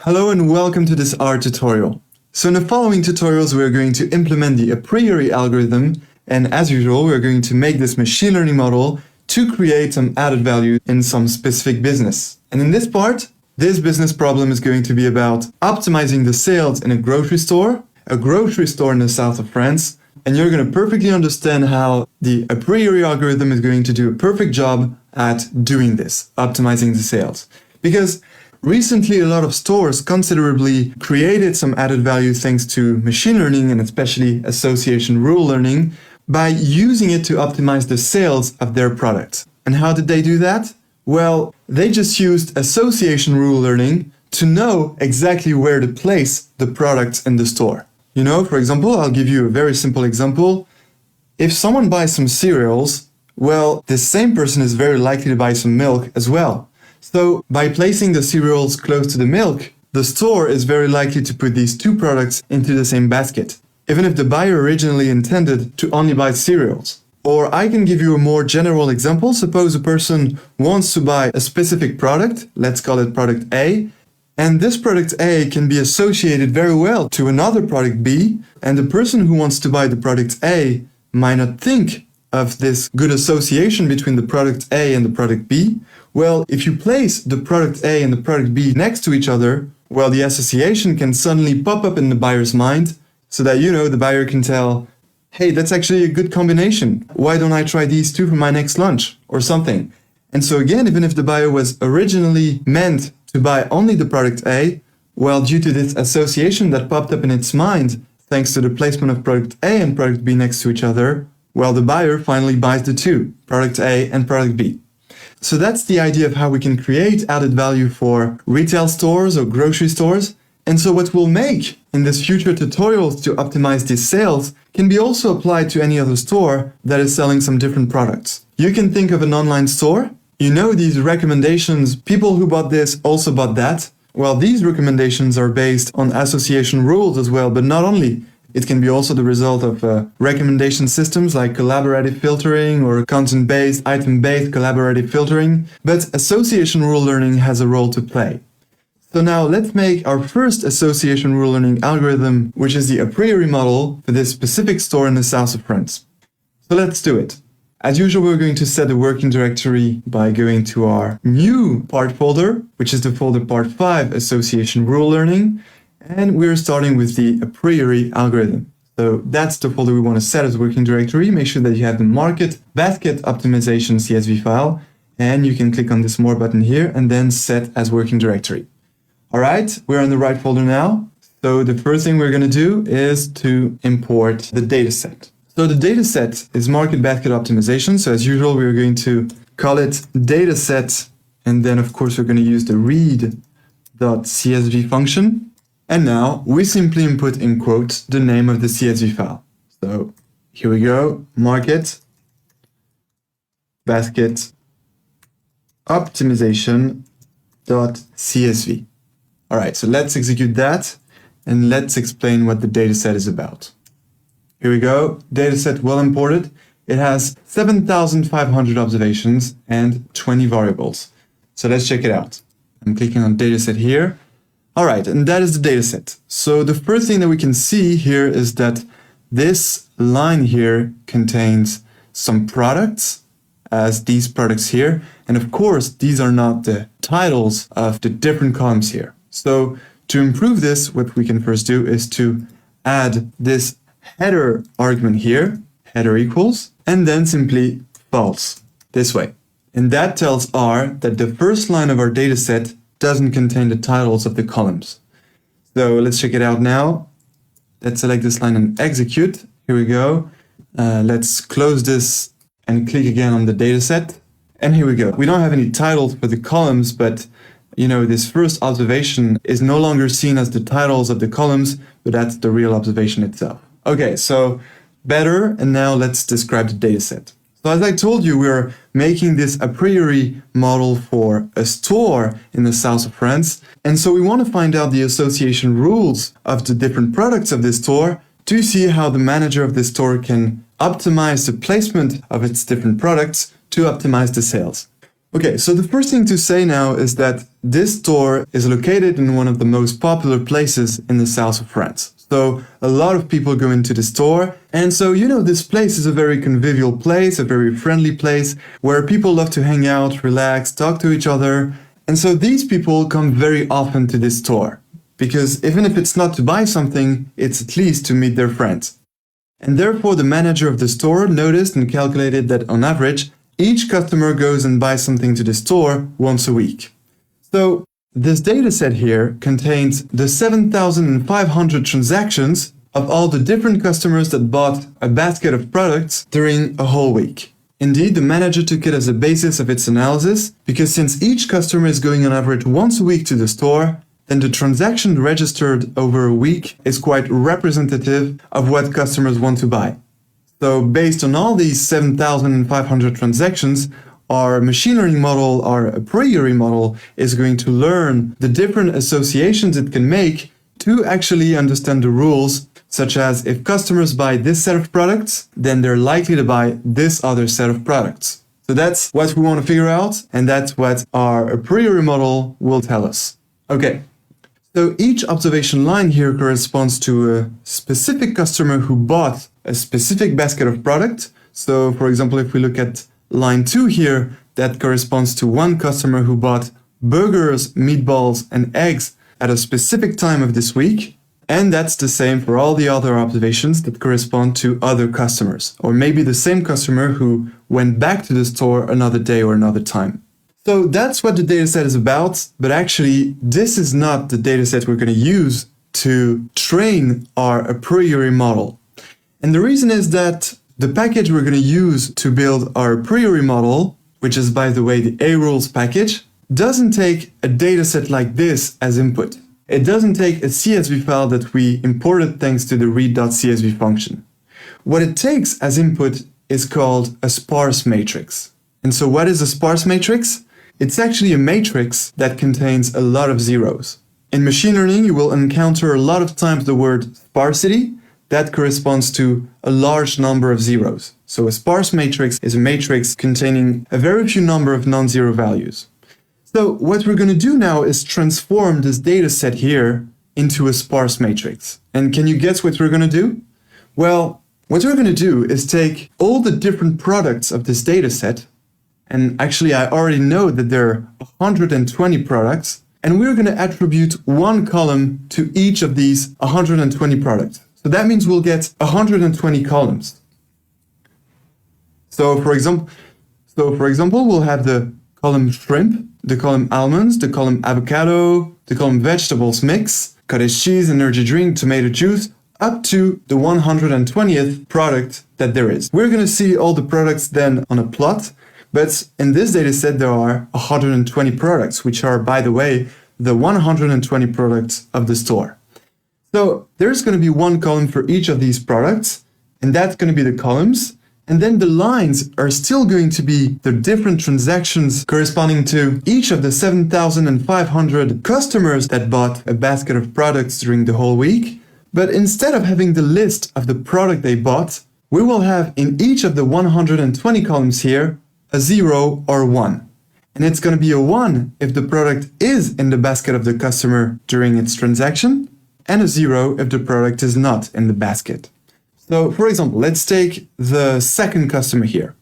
Hello and welcome to this R tutorial. So in the following tutorials we are going to implement the Apriori algorithm, and as usual we are going to make this machine learning model to create some added value in some specific business. And in this part, this business problem is going to be about optimizing the sales in a grocery store in the south of France, and you're going to perfectly understand how the Apriori algorithm is going to do a perfect job at doing this, optimizing the sales. Because recently, a lot of stores considerably created some added value thanks to machine learning and especially association rule learning by using it to optimize the sales of their products. And how did they do that? Well, they just used association rule learning to know exactly where to place the products in the store. You know, for example, I'll give you a very simple example. If someone buys some cereals, well, this same person is very likely to buy some milk as well. So by placing the cereals close to the milk, the store is very likely to put these two products into the same basket, even if the buyer originally intended to only buy cereals. Or I can give you a more general example. Suppose a person wants to buy a specific product, let's call it product A, and this product A can be associated very well to another product B, and the person who wants to buy the product A might not think of this good association between the product A and the product B. Well, if you place the product A and the product B next to each other, well, the association can suddenly pop up in the buyer's mind so that, the buyer can tell, hey, that's actually a good combination. Why don't I try these two for my next lunch or something? And so again, even if the buyer was originally meant to buy only the product A, well, due to this association that popped up in its mind, thanks to the placement of product A and product B next to each other, well, the buyer finally buys the two, product A and product B. So that's the idea of how we can create added value for retail stores or grocery stores. And so what we'll make in this future tutorials to optimize these sales can be also applied to any other store that is selling some different products. You can think of an online store. You know these recommendations, people who bought this also bought that. Well, these recommendations are based on association rules as well, but not only. It can be also the result of recommendation systems like collaborative filtering or content-based, item-based collaborative filtering, but association rule learning has a role to play. So now let's make our first association rule learning algorithm, which is the Apriori model for this specific store in the south of France. So let's do it. As usual, we're going to set the working directory by going to our new part folder, which is the folder part 5, association rule learning. And we're starting with the Apriori algorithm. So that's the folder we want to set as working directory. Make sure that you have the market basket optimization CSV file, and you can click on this more button here and then set as working directory. All right, we're in the right folder now. So the first thing we're going to do is to import the dataset. So the dataset is market basket optimization. So as usual, we're going to call it dataset, and then of course we're going to use the read.csv function. And now we simply input in quotes the name of the CSV file. So here we go, market basket optimization.csv. All right, so let's execute that and let's explain what the dataset is about. Here we go, dataset well imported. It has 7,500 observations and 20 variables. So let's check it out. I'm clicking on dataset here. All right, and that is the dataset. So the first thing that we can see here is that this line here contains some products, as these products here. And of course, these are not the titles of the different columns here. So to improve this, what we can first do is to add this header argument here, header equals, and then simply false, this way. And that tells R that the first line of our dataset doesn't contain the titles of the columns. So let's check it out now. Let's select this line and execute. Here we go. Let's close this and click again on the dataset. And here we go. We don't have any titles for the columns, but this first observation is no longer seen as the titles of the columns, but that's the real observation itself. Okay, so better. And now let's describe the dataset. So as I told you, we're making this a priori model for a store in the south of France. And so we want to find out the association rules of the different products of this store to see how the manager of this store can optimize the placement of its different products to optimize the sales. Okay, so the first thing to say now is that this store is located in one of the most popular places in the south of France. So a lot of people go into the store, and so this place is a very convivial place, a very friendly place where people love to hang out, relax, talk to each other. And so these people come very often to this store because even if it's not to buy something, it's at least to meet their friends. And therefore the manager of the store noticed and calculated that on average, each customer goes and buys something to the store once a week. So this dataset here contains the 7,500 transactions of all the different customers that bought a basket of products during a whole week. Indeed, the manager took it as a basis of its analysis because since each customer is going on average once a week to the store, then the transaction registered over a week is quite representative of what customers want to buy. So based on all these 7,500 transactions, our machine learning model, our a priori model, is going to learn the different associations it can make to actually understand the rules, such as if customers buy this set of products, then they're likely to buy this other set of products. So that's what we want to figure out, and that's what our a priori model will tell us. Okay. So each observation line here corresponds to a specific customer who bought a specific basket of product. So for example, if we look at line 2 here, that corresponds to one customer who bought burgers, meatballs, and eggs at a specific time of this week. And that's the same for all the other observations that correspond to other customers, or maybe the same customer who went back to the store another day or another time. So that's what the dataset is about, but actually this is not the dataset we're going to use to train our a priori model. And the reason is that the package we're going to use to build our a priori model, which is by the way the A-rules package, doesn't take a dataset like this as input. It doesn't take a CSV file that we imported thanks to the read.csv function. What it takes as input is called a sparse matrix. And so what is a sparse matrix? It's actually a matrix that contains a lot of zeros. In machine learning, you will encounter a lot of times the word sparsity. That corresponds to a large number of zeros. So a sparse matrix is a matrix containing a very few number of non-zero values. So what we're going to do now is transform this data set here into a sparse matrix. And can you guess what we're going to do? Well, what we're going to do is take all the different products of this data set, and actually I already know that there are 120 products, and we're going to attribute one column to each of these 120 products. So that means we'll get 120 columns. So for example, we'll have the column shrimp, the column almonds, the column avocado, the column vegetables mix, cottage cheese, energy drink, tomato juice, up to the 120th product that there is. We're going to see all the products then on a plot, but in this data set there are 120 products, which are, by the way, the 120 products of the store. So there's going to be one column for each of these products, and that's going to be the columns. And then the lines are still going to be the different transactions corresponding to each of the 7,500 customers that bought a basket of products during the whole week. But instead of having the list of the product they bought, we will have in each of the 120 columns here a 0 or 1. And it's going to be a 1 if the product is in the basket of the customer during its transaction, and a 0 if the product is not in the basket. So for example, let's take the second customer here.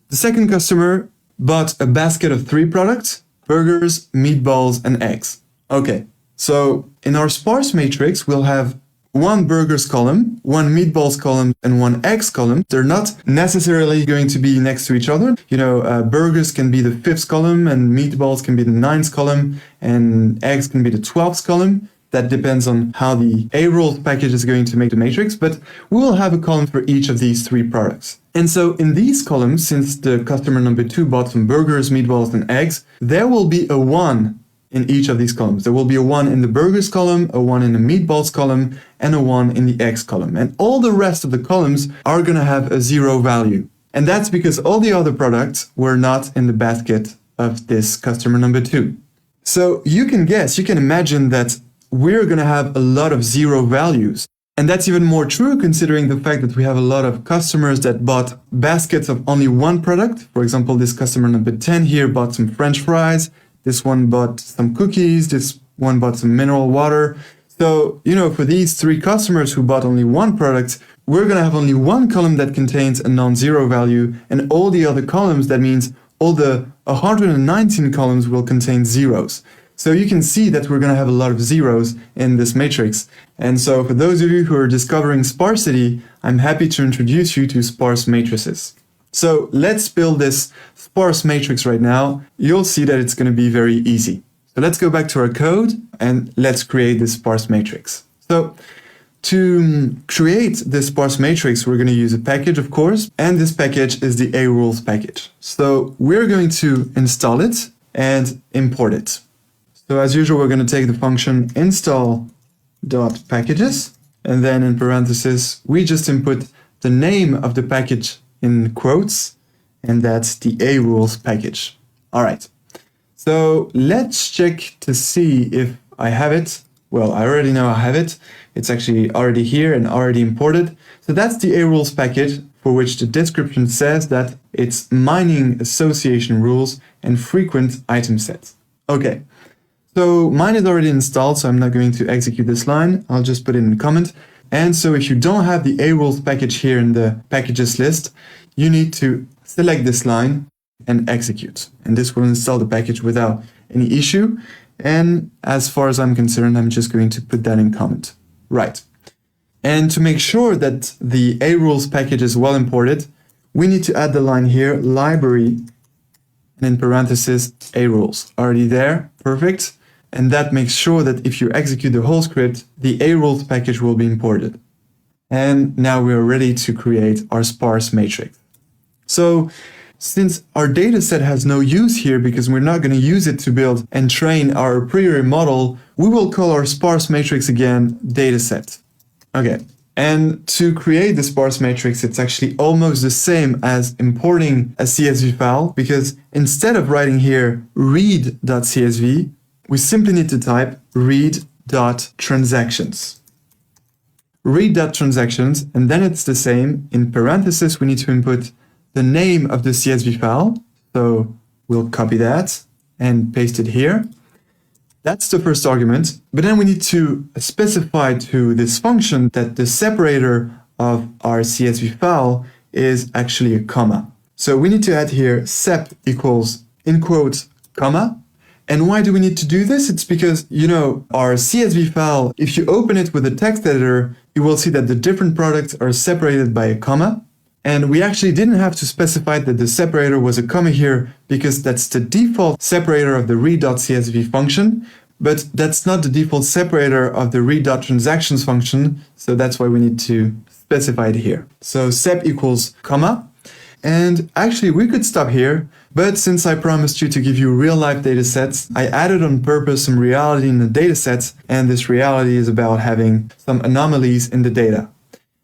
The second customer bought a basket of 3 products: burgers, meatballs, and eggs. Okay, so in our sparse matrix, we'll have one burgers column, one meatballs column, and one eggs column. They're not necessarily going to be next to each other. Burgers can be the 5th column, and meatballs can be the 9th column, and eggs can be the 12th column. That depends on how the A-rules package is going to make the matrix, but we will have a column for each of these 3 products. And so in these columns, since the customer number 2 bought some burgers, meatballs, and eggs, there will be a 1 in each of these columns. There will be a 1 in the burgers column, a 1 in the meatballs column, and a 1 in the eggs column. And all the rest of the columns are going to have a 0 value. And that's because all the other products were not in the basket of this customer number 2. So you can guess, you can imagine that we're going to have a lot of 0 values. And that's even more true considering the fact that we have a lot of customers that bought baskets of only one product. For example, this customer number 10 here bought some French fries. This one bought some cookies. This one bought some mineral water. So, for these three customers who bought only one product, we're going to have only one column that contains a non-zero value, and all the other columns, that means all the 119 columns will contain zeros. So you can see that we're going to have a lot of zeros in this matrix. And so for those of you who are discovering sparsity, I'm happy to introduce you to sparse matrices. So let's build this sparse matrix right now. You'll see that it's going to be very easy. So let's go back to our code and let's create this sparse matrix. So to create this sparse matrix, we're going to use a package, of course, and this package is the arules package. So we're going to install it and import it. So as usual, we're going to take the function install.packages, and then in parentheses, we just input the name of the package in quotes, and that's the arules package. All right. So let's check to see if I have it. Well, I already know I have it. It's actually already here and already imported. So that's the arules package, for which the description says that it's mining association rules and frequent item sets. Okay. So mine is already installed, so I'm not going to execute this line. I'll just put it in a comment. And so if you don't have the arules package here in the packages list, you need to select this line and execute. And this will install the package without any issue. And as far as I'm concerned, I'm just going to put that in comment. Right. And to make sure that the arules package is well imported, we need to add the line here, library, and in parentheses, arules. Already there, perfect. And that makes sure that if you execute the whole script, the arules package will be imported. And now we are ready to create our sparse matrix. So since our dataset has no use here because we're not going to use it to build and train our a priori model, we will call our sparse matrix again dataset. Okay. And to create the sparse matrix, it's actually almost the same as importing a CSV file, because instead of writing here read.csv, we simply need to type read.transactions. Read.transactions, and then it's the same. In parentheses, we need to input the name of the CSV file. So we'll copy that and paste it here. That's the first argument. But then we need to specify to this function that the separator of our CSV file is actually a comma. So we need to add here sep equals, in quotes, comma. And why do we need to do this? It's because, our CSV file, if you open it with a text editor, you will see that the different products are separated by a comma. And we actually didn't have to specify that the separator was a comma here because that's the default separator of the read.csv function, but that's not the default separator of the read.transactions function. So that's why we need to specify it here. So sep equals comma. And actually we could stop here, but since I promised you to give you real life data sets, I added on purpose some reality in the data sets, and this reality is about having some anomalies in the data.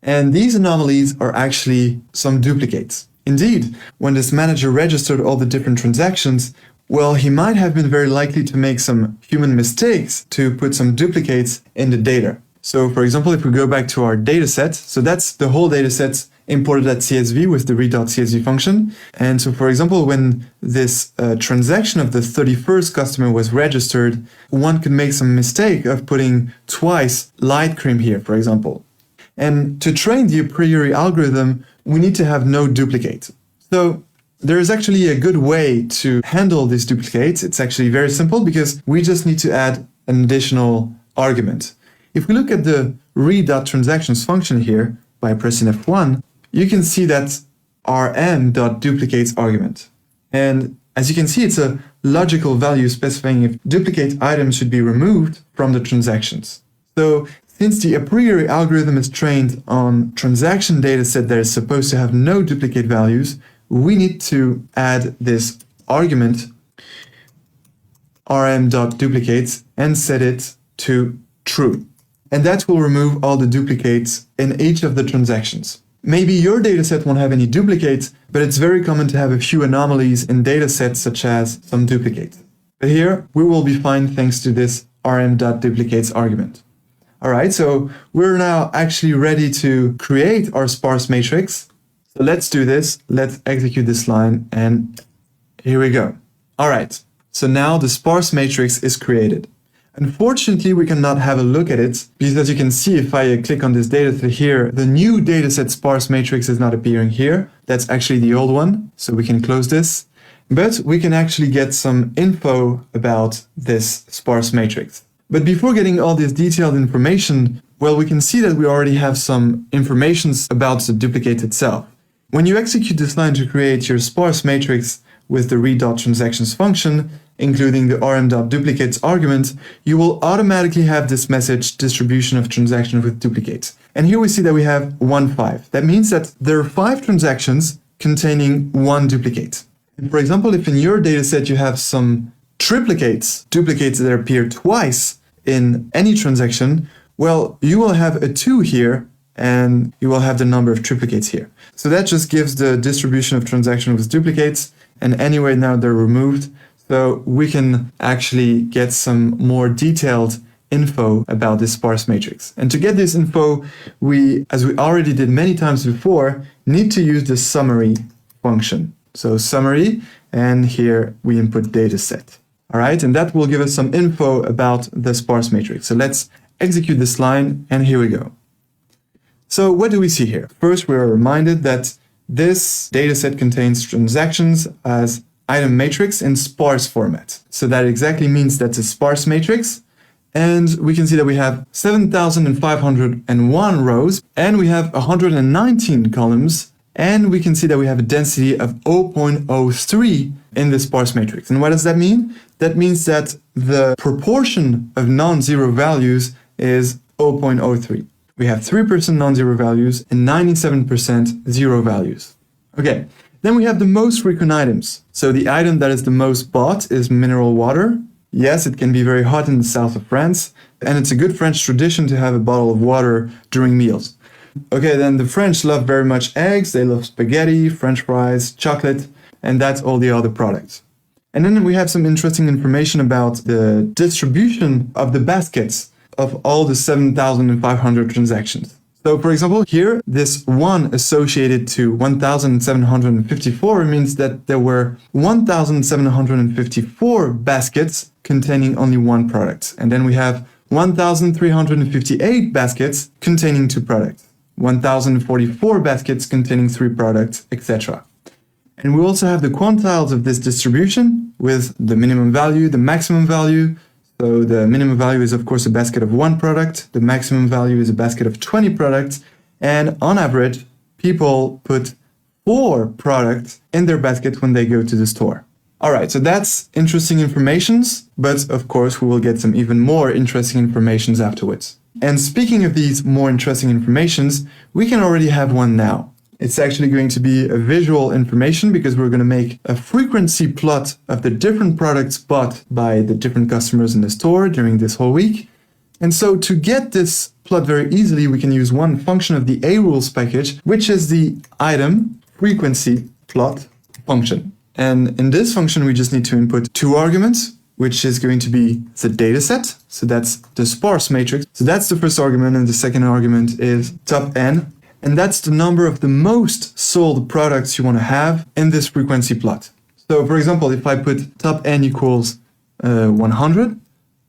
And these anomalies are actually some duplicates. Indeed, when this manager registered all the different transactions, well, he might have been very likely to make some human mistakes to put some duplicates in the data. So for example, if we go back to our data set, so that's the whole data set imported at CSV with the read.csv function. And so for example, when this transaction of the 31st customer was registered, one could make some mistake of putting twice light cream here, for example. And to train the a priori algorithm, we need to have no duplicate. So there is actually a good way to handle these duplicates. It's actually very simple because we just need to add an additional argument. If we look at the read.transactions function here by pressing F1, you can see that rm.duplicates argument. And as you can see, it's a logical value specifying if duplicate items should be removed from the transactions. So since the a priori algorithm is trained on transaction dataset that is supposed to have no duplicate values, we need to add this argument rm.duplicates and set it to true. And that will remove all the duplicates in each of the transactions. Maybe your dataset won't have any duplicates, but it's very common to have a few anomalies in datasets such as some duplicates. But here we will be fine thanks to this rm.duplicates argument. All right, so we're now actually ready to create our sparse matrix. So let's do this. Let's execute this line, and here we go. All right, so now the sparse matrix is created. Unfortunately, we cannot have a look at it because, as you can see, if I click on this dataset here, the new dataset sparse matrix is not appearing here. That's actually the old one, so we can close this. But we can actually get some info about this sparse matrix. But before getting all this detailed information, well, we can see that we already have some information about the duplicate itself. When you execute this line to create your sparse matrix with the read.transactions function, including the rm.duplicates argument, you will automatically have this message distribution of transactions with duplicates. And here we see that we have 1, 5. That means that there are 5 transactions containing 1 duplicate. And for example, if in your dataset you have some triplicates, duplicates that appear twice in any transaction, well, you will have a 2 here, and you will have the number of triplicates here. So that just gives the distribution of transactions with duplicates, and anyway, now they're removed. So we can actually get some more detailed info about this sparse matrix. And to get this info, we, as we already did many times before, need to use the summary function. So summary, and here we input dataset. All right, and that will give us some info about the sparse matrix. So let's execute this line, and here we go. So what do we see here? First, we are reminded that this dataset contains transactions as item matrix in sparse format. So that exactly means that's a sparse matrix. And we can see that we have 7,501 rows, and we have 119 columns, and we can see that we have a density of 0.03 in this sparse matrix. And what does that mean? That means that the proportion of non-zero values is 0.03. We have 3% non-zero values and 97% zero values. Okay, then we have the most frequent items. So the item that is the most bought is mineral water. Yes, it can be very hot in the south of France, and it's a good French tradition to have a bottle of water during meals. Okay, then the French love very much eggs, they love spaghetti, French fries, chocolate, and that's all the other products. And then we have some interesting information about the distribution of the baskets of all the 7,500 transactions. So for example, here, this 1 associated to 1,754 means that there were 1,754 baskets containing only 1 product. And then we have 1,358 baskets containing 2 products, 1,044 baskets containing 3 products, etc. And we also have the quantiles of this distribution with the minimum value, the maximum value. So the minimum value is, of course, a basket of 1 product. The maximum value is a basket of 20 products. And on average, people put 4 products in their basket when they go to the store. All right, so that's interesting information, but of course, we will get some even more interesting information afterwards. And speaking of these more interesting informations, we can already have one now. It's actually going to be a visual information because we're going to make a frequency plot of the different products bought by the different customers in the store during this whole week. And so to get this plot very easily, we can use one function of the arules package, which is the item frequency plot function. And in this function, we just need to input 2 arguments, which is going to be the dataset. So that's the sparse matrix. So that's the first argument, and the second argument is top n. And that's the number of the most sold products you want to have in this frequency plot. So for example, if I put top n equals 100,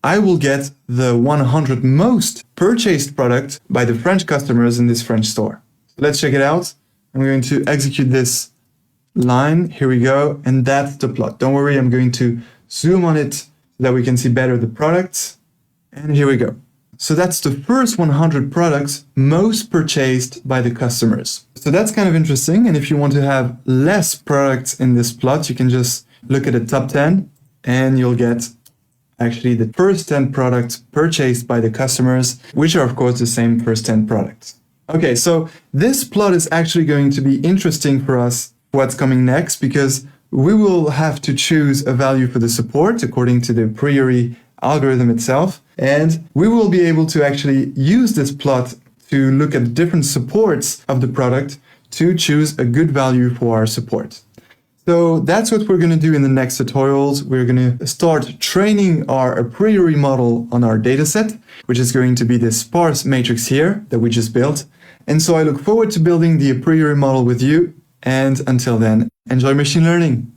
I will get the 100 most purchased product by the French customers in this French store. So let's check it out. I'm going to execute this line. Here we go. And that's the plot. Don't worry, I'm going to zoom on it so that we can see better the products. And here we go. So that's the first 100 products most purchased by the customers. So that's kind of interesting. And if you want to have less products in this plot, you can just look at the top 10 and you'll get actually the first 10 products purchased by the customers, which are of course the same first 10 products. Okay, so this plot is actually going to be interesting for us what's coming next, because we will have to choose a value for the support according to the Apriori algorithm itself. And we will be able to actually use this plot to look at the different supports of the product to choose a good value for our support. So that's what we're going to do in the next tutorials. We're going to start training our a priori model on our dataset, which is going to be this sparse matrix here that we just built. And so I look forward to building the a priori model with you. And until then, enjoy machine learning.